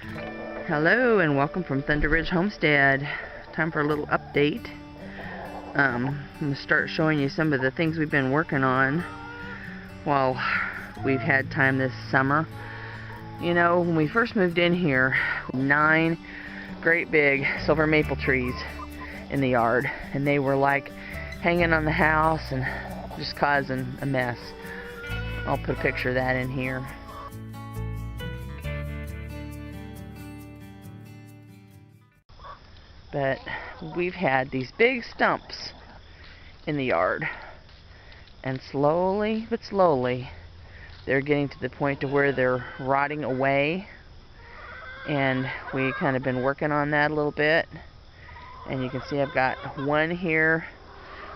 Hello and welcome from Thunder Ridge Homestead. Time for a little update. I'm going to start showing you some of the things we've been working on while we've had time this summer. You know, when we first moved in here, 9 great big silver maple trees in the yard, and they were like hanging on the house and just causing a mess. I'll put a picture of that in here. But we've had these big stumps in the yard, and slowly but slowly they're getting to the point to where they're rotting away, and we kind of been working on that a little bit. And you can see I've got one here.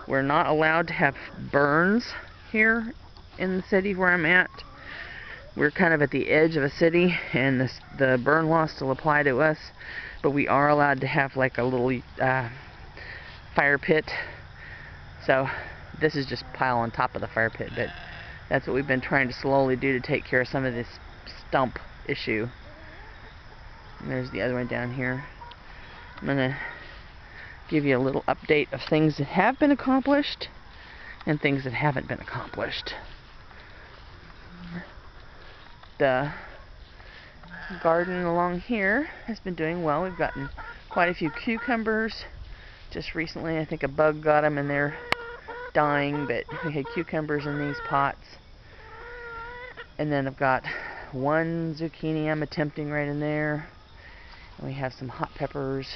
We're not allowed to have burns here in the city where I'm at. We're kind of at the edge of a city, and the burn laws still apply to us, but we are allowed to have like a little fire pit. So this is just pile on top of the fire pit, but that's what we've been trying to slowly do to take care of some of this stump issue. And there's the other one down here. I'm gonna give you a little update of things that have been accomplished and things that haven't been accomplished. The garden along here has been doing well. We've gotten quite a few cucumbers. Just recently, I think a bug got them and they're dying, but we had cucumbers in these pots. And then I've got one zucchini I'm attempting right in there. And we have some hot peppers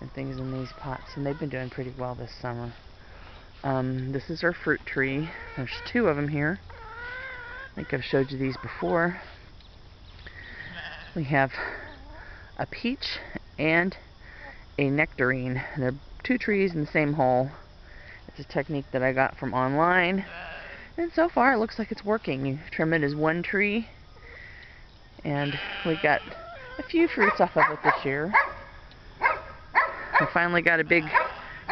and things in these pots, and they've been doing pretty well this summer. This is our fruit tree. There's 2 of them here. I think I've showed you these before. We have a peach and a nectarine. They're 2 trees in the same hole. It's a technique that I got from online, and so far it looks like it's working. You trim it as 1 tree, and we got a few fruits off of it this year. We finally got a big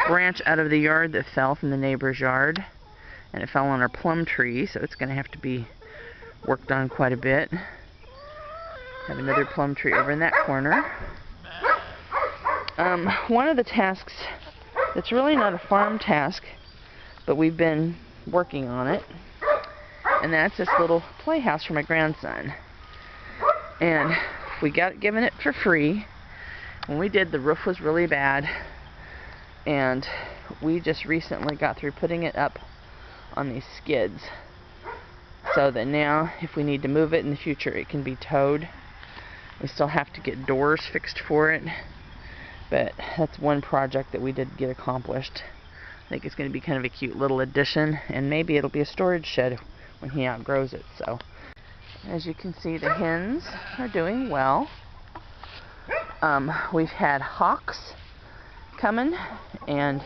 branch out of the yard that fell from the neighbor's yard, and it fell on our plum tree, so it's going to have to be worked on quite a bit. Have another plum tree over in that corner. One of the tasks that's really not a farm task, but we've been working on it, and that's this little playhouse for my grandson. And we got it given it for free. When we did, the roof was really bad, and we just recently got through putting it up on these skids, so that now if we need to move it in the future, it can be towed. We still have to get doors fixed for it, but that's one project that we did get accomplished. I think it's going to be kind of a cute little addition, and maybe it'll be a storage shed when he outgrows it. So as you can see, the hens are doing well. We've had hawks coming, and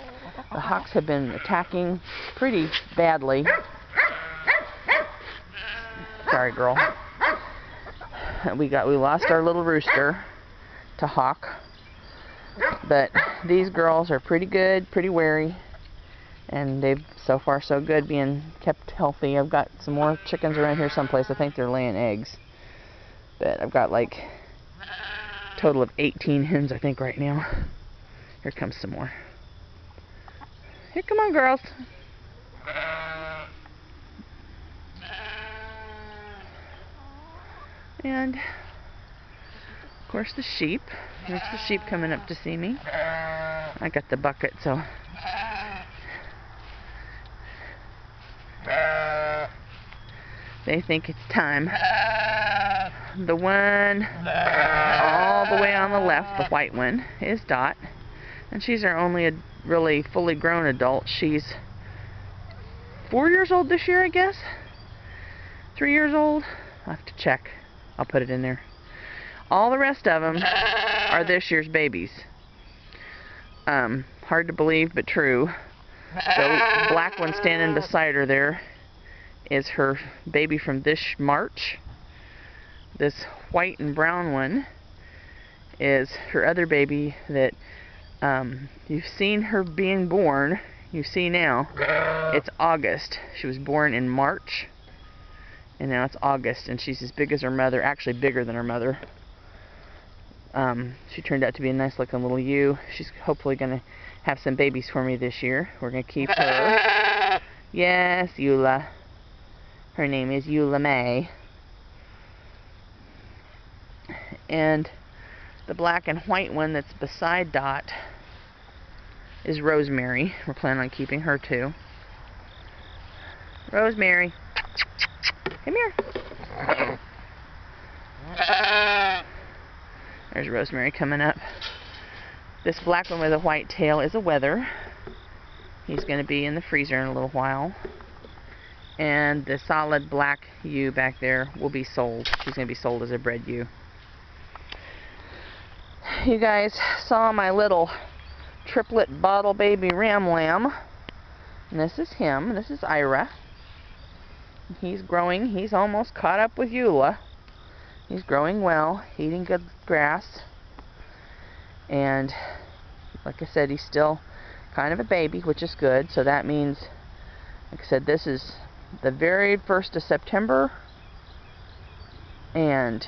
the hawks have been attacking pretty badly. Sorry, girl. We lost our little rooster to hawk, but these girls are pretty good, pretty wary, and they've so far so good, being kept healthy. I've got some more chickens around here someplace. I think they're laying eggs, but I've got like total of 18 hens, I think, right now. Here comes some more. Here, come on, girls. And of course the sheep. There's the sheep coming up to see me. I got the bucket, so they think it's time. The one all the way on the left, the white one, is Dot. And she's our only really fully grown adult. She's 4 years old this year, I guess. 3 years old. I'll have to check. I'll put it in there. All the rest of them are this year's babies. Hard to believe, but true. The black one standing beside her there is her baby from this March. This white and brown one is her other baby that you've seen her being born. You see now, it's August. She was born in March, and now it's August, and she's as big as her mother, actually bigger than her mother. She turned out to be a nice looking little ewe. She's hopefully going to have some babies for me this year. We're going to keep her. Yes, Eula. Her name is Eula May. And the black and white one that's beside Dot is Rosemary. We're planning on keeping her too. Rosemary, come here. There's Rosemary coming up. This black one with a white tail is a wether. He's going to be in the freezer in a little while. And the solid black ewe back there will be sold. She's going to be sold as a bred ewe. You guys saw my little triplet bottle baby ram lamb. And this is him. This is Ira. He's growing. He's almost caught up with Eula. He's growing well, eating good grass. And like I said, he's still kind of a baby, which is good. So that means, like I said, this is the very 1st of September. And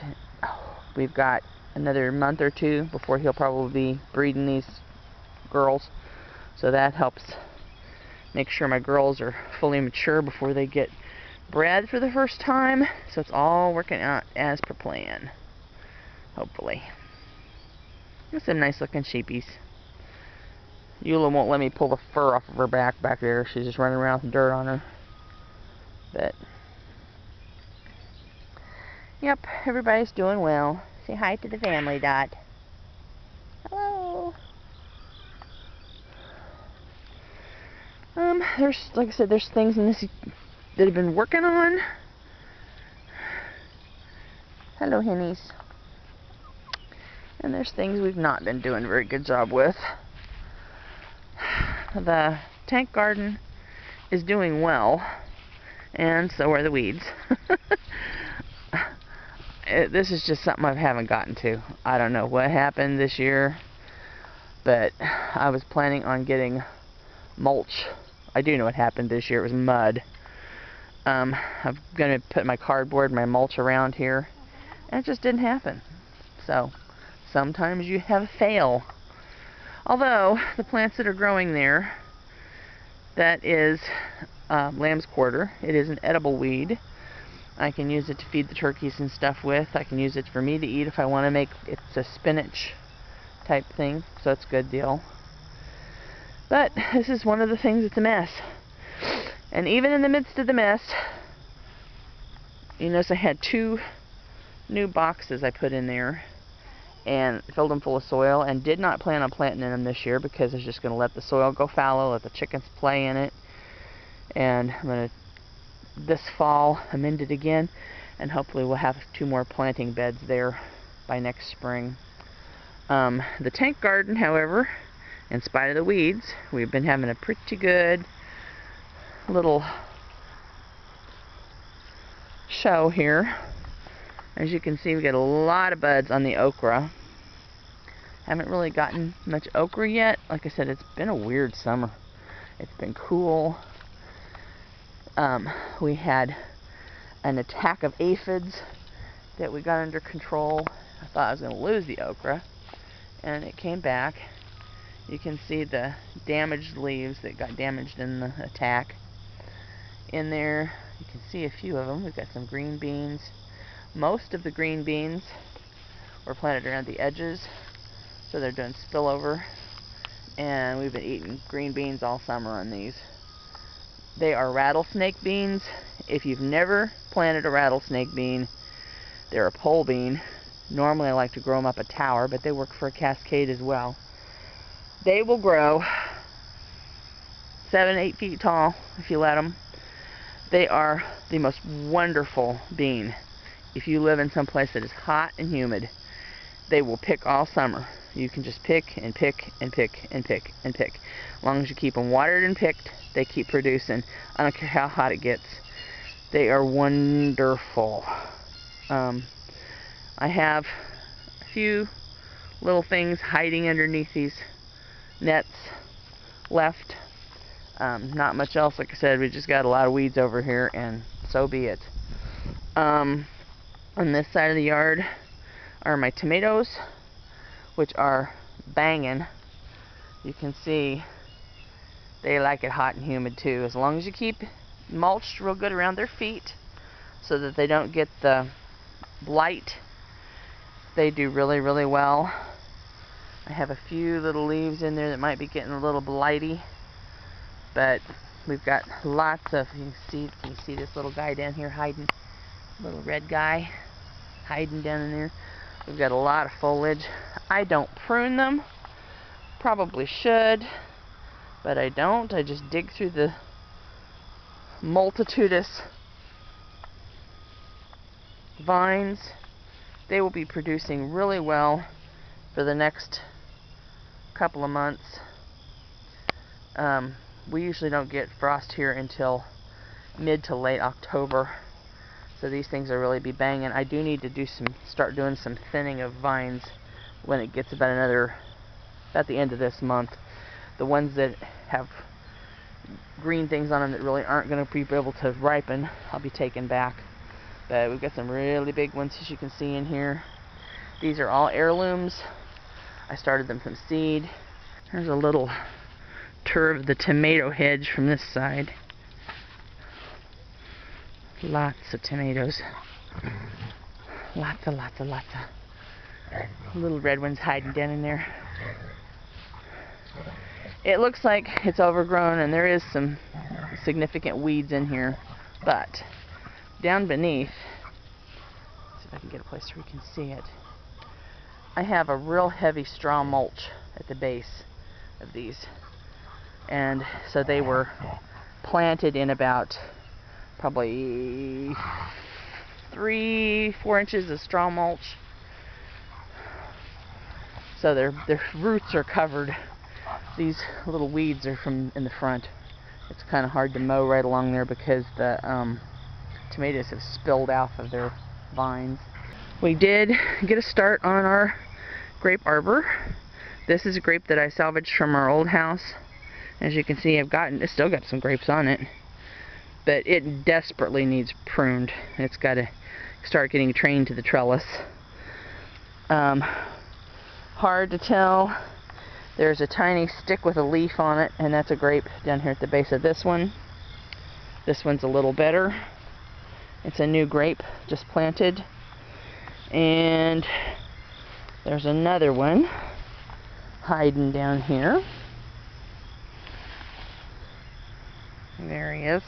we've got another month or two before he'll probably be breeding these girls. So that helps make sure my girls are fully mature before they get bred for the first time. So it's all working out as per plan, hopefully. There's some nice looking sheepies. Eula won't let me pull the fur off of her back there. She's just running around with dirt on her. But yep, everybody's doing well. Say hi to the family, Dot. Hello. There's, like I said, there's things in this that I've been working on. Hello, hennies. And there's things we've not been doing a very good job with. The tank garden is doing well, and so are the weeds. This is just something I haven't gotten to. I don't know what happened this year, but I was planning on getting mulch. I do know what happened this year. It was mud. I'm going to put my cardboard, my mulch around here, and it just didn't happen. So sometimes you have a fail. Although the plants that are growing there, that is lamb's quarter. It is an edible weed. I can use it to feed the turkeys and stuff with. I can use it for me to eat if I want to make it. It's a spinach type thing, so it's a good deal. But this is one of the things that's a mess. And even in the midst of the mess, you notice I had 2 new boxes I put in there and filled them full of soil, and did not plan on planting in them this year because I was just going to let the soil go fallow, let the chickens play in it. And I'm going to, this fall, amend it again, and hopefully we'll have 2 more planting beds there by next spring. The tank garden, however, in spite of the weeds, we've been having a pretty good little show here. As you can see, we got a lot of buds on the okra. Haven't really gotten much okra yet. Like I said, it's been a weird summer. It's been cool. We had an attack of aphids that we got under control. I thought I was going to lose the okra, and it came back. You can see the damaged leaves that got damaged in the attack in there. You can see a few of them. We've got some green beans. Most of the green beans were planted around the edges, so they're doing spillover, and we've been eating green beans all summer on these. They are rattlesnake beans. If you've never planted a rattlesnake bean, they're a pole bean. Normally I like to grow them up a tower, but they work for a cascade as well. They will grow 7-8 feet tall if you let them. They are the most wonderful bean. If you live in some place that is hot and humid, they will pick all summer. You can just pick and pick and pick and pick and pick. As long as you keep them watered and picked, they keep producing. I don't care how hot it gets. They are wonderful. I have a few little things hiding underneath these nets left. Not much else. Like I said, we just got a lot of weeds over here, and so be it. On this side of the yard are my tomatoes. which are banging. You can see they like it hot and humid too. As long as you keep mulched real good around their feet so that they don't get the blight, they do really, really well. I have a few little leaves in there that might be getting a little blighty, but we've got lots of, you can see this little guy down here hiding, little red guy hiding down in there. We've got a lot of foliage. I don't prune them, probably should, but I don't. I just dig through the multitudinous vines. They will be producing really well for the next couple of months. We usually don't get frost here until mid to late October, so these things will really be banging. I do need to start doing some thinning of vines when it gets about the end of this month. The ones that have green things on them that really aren't going to be able to ripen, I'll be taking back. But we've got some really big ones, as you can see in here. These are all heirlooms. I started them from seed. There's a little tour of the tomato hedge from this side. Lots of tomatoes. Lots of little red ones hiding down in there. It looks like it's overgrown and there is some significant weeds in here, but down beneath, see if I can get a place where you can see it, I have a real heavy straw mulch at the base of these, and so they were planted in about probably 3-4 inches of straw mulch, so their roots are covered. These little weeds are from in the front. It's kind of hard to mow right along there because the tomatoes have spilled off of their vines. We did get a start on our grape arbor. This is a grape that I salvaged from our old house. As you can see, it's still got some grapes on it, but it desperately needs pruned. It's got to start getting trained to the trellis. Hard to tell. There's a tiny stick with a leaf on it, and that's a grape down here at the base of this one. This one's a little better. It's a new grape, just planted. And there's another one hiding down here. There he is.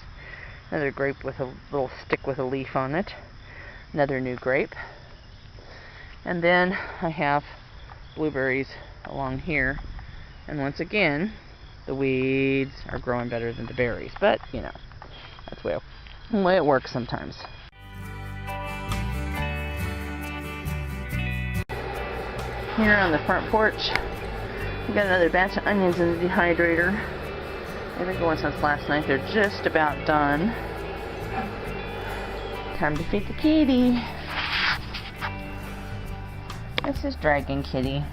Another grape with a little stick with a leaf on it. Another new grape. And then I have blueberries along here. And once again, the weeds are growing better than the berries. But, you know, that's the way it works sometimes. Here on the front porch, we've got another batch of onions in the dehydrator. They've been going since last night. They're just about done. Time to feed the kitty. This is Dragon Kitty.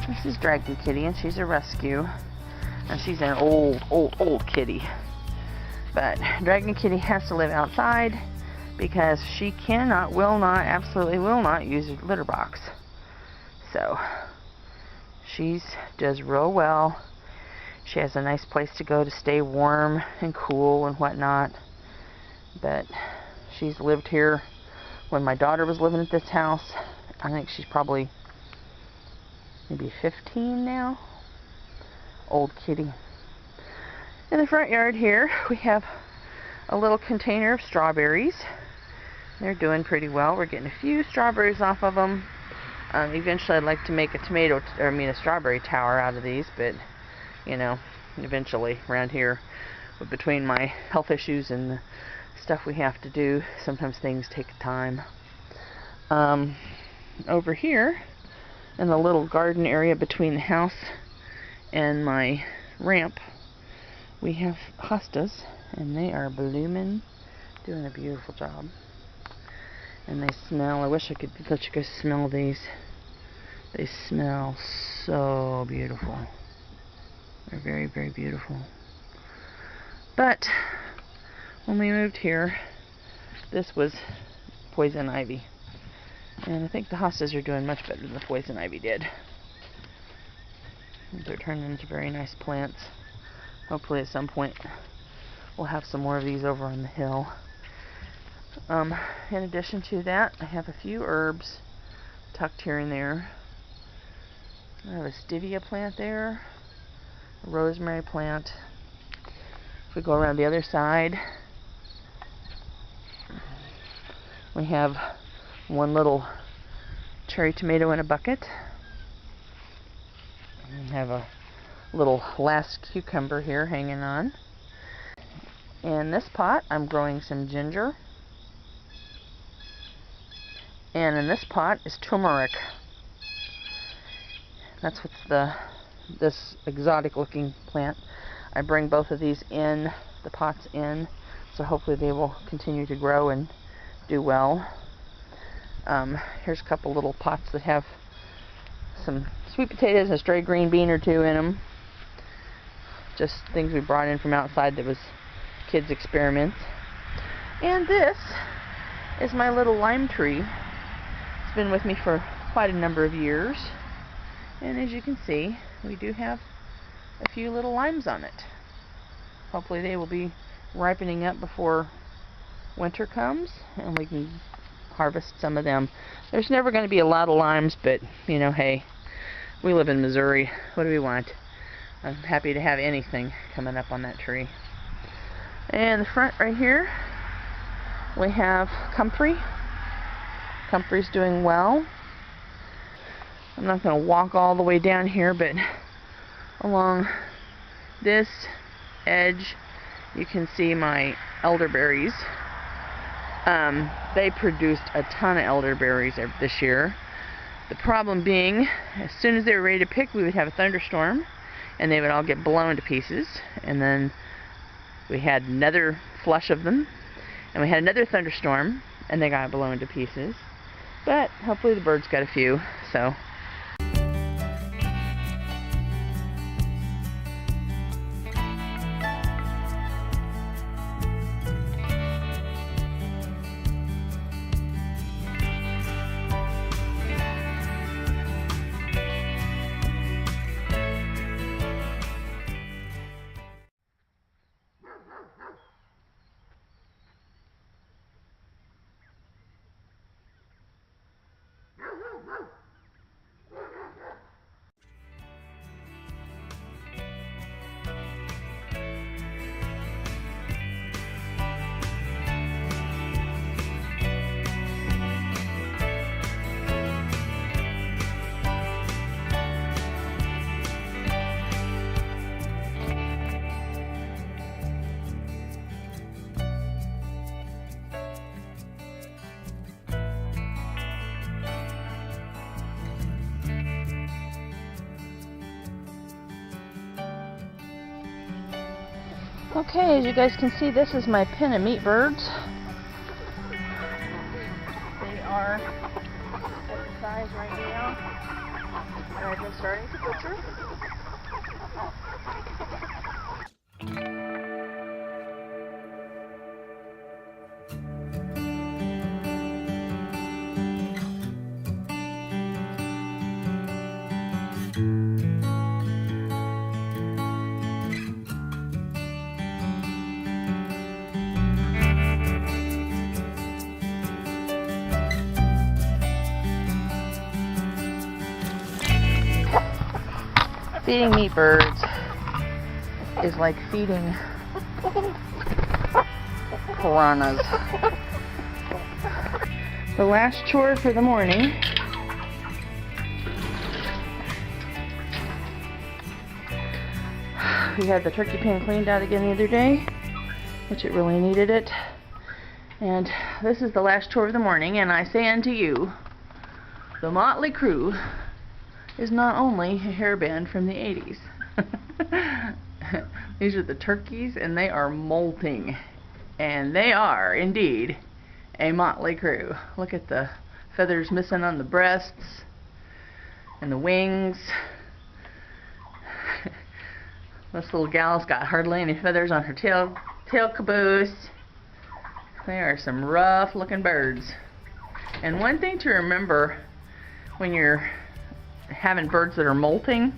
This is Dragon Kitty, and she's a rescue. And she's an old kitty. But Dragon Kitty has to live outside because she absolutely will not use a litter box. So, she does real well. She has a nice place to go to stay warm and cool and whatnot. But she's lived here when my daughter was living at this house. I think she's probably maybe 15 now. Old kitty. In the front yard here, we have a little container of strawberries. They're doing pretty well. We're getting a few strawberries off of them. Eventually I'd like to make a strawberry tower out of these, but, you know, eventually around here, between my health issues and the stuff we have to do, sometimes things take time. Over here, in the little garden area between the house and my ramp, we have hostas, and they are blooming, doing a beautiful job. And they smell, I wish I could let you guys smell these. They smell so beautiful. They're very, very beautiful. But when we moved here, this was poison ivy. And I think the hostas are doing much better than the poison ivy did. They're turning into very nice plants. Hopefully at some point we'll have some more of these over on the hill. In addition to that, I have a few herbs tucked here and there. I have a stevia plant there, a rosemary plant. If we go around the other side, we have one little cherry tomato in a bucket. We have a little last cucumber here hanging on. In this pot, I'm growing some ginger. And in this pot is turmeric. That's what's this exotic looking plant. I bring both of these in, the pots in, so hopefully they will continue to grow and do well. Here's a couple little pots that have some sweet potatoes and a stray green bean or two in them. Just things we brought in from outside that was kids' experiments. And this is my little lime tree. It's been with me for quite a number of years. And as you can see, we do have a few little limes on it. Hopefully they will be ripening up before winter comes and we can harvest some of them. There's never going to be a lot of limes, but you know, hey, we live in Missouri. What do we want? I'm happy to have anything coming up on that tree. And the front right here, we have comfrey. Comfrey's doing well. I'm not going to walk all the way down here, but along this edge you can see my elderberries. They produced a ton of elderberries this year. The problem being, as soon as they were ready to pick, we would have a thunderstorm and they would all get blown to pieces, and then we had another flush of them and we had another thunderstorm and they got blown to pieces. But hopefully the birds got a few, so okay, as you guys can see, this is my pen of meat birds. They are at the size right now that I've been starting to butcher. Feeding meat birds is like feeding piranhas. The last chore for the morning we had the turkey pen cleaned out again the other day, which it really needed it. And this is the last chore of the morning, and I say unto you, the motley crew is not only a hair band from the 80s. These are the turkeys, and they are molting. And they are, indeed, a motley crew. Look at the feathers missing on the breasts and the wings. This little gal's got hardly any feathers on her tail caboose. They are some rough looking birds. And one thing to remember when you're having birds that are molting,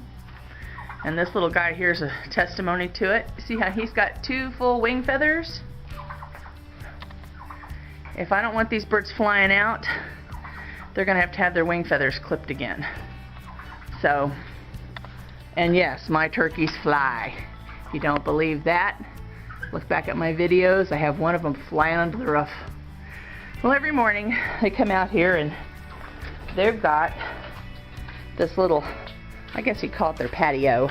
and this little guy here is a testimony to it. See how he's got 2 full wing feathers? If I don't want these birds flying out, they're going to have their wing feathers clipped again. So, and yes, my turkeys fly. If you don't believe that, look back at my videos. I have one of them flying onto the roof. Well, every morning they come out here and they've got this little, I guess you'd call it their patio,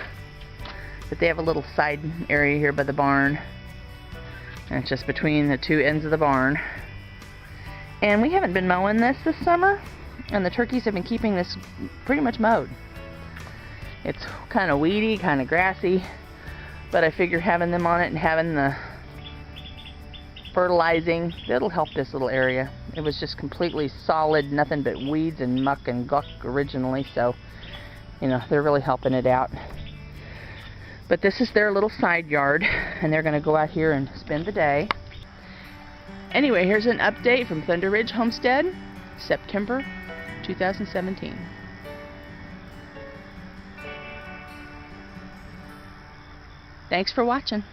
but they have a little side area here by the barn, and it's just between the 2 ends of the barn. And we haven't been mowing this summer, and the turkeys have been keeping this pretty much mowed. It's kind of weedy, kind of grassy, but I figure having them on it and having the fertilizing, it'll help this little area. It was just completely solid, nothing but weeds and muck and guck originally, so you know, they're really helping it out. But this is their little side yard, and they're going to go out here and spend the day. Anyway, here's an update from Thunder Ridge Homestead, September 2017. Thanks for watching.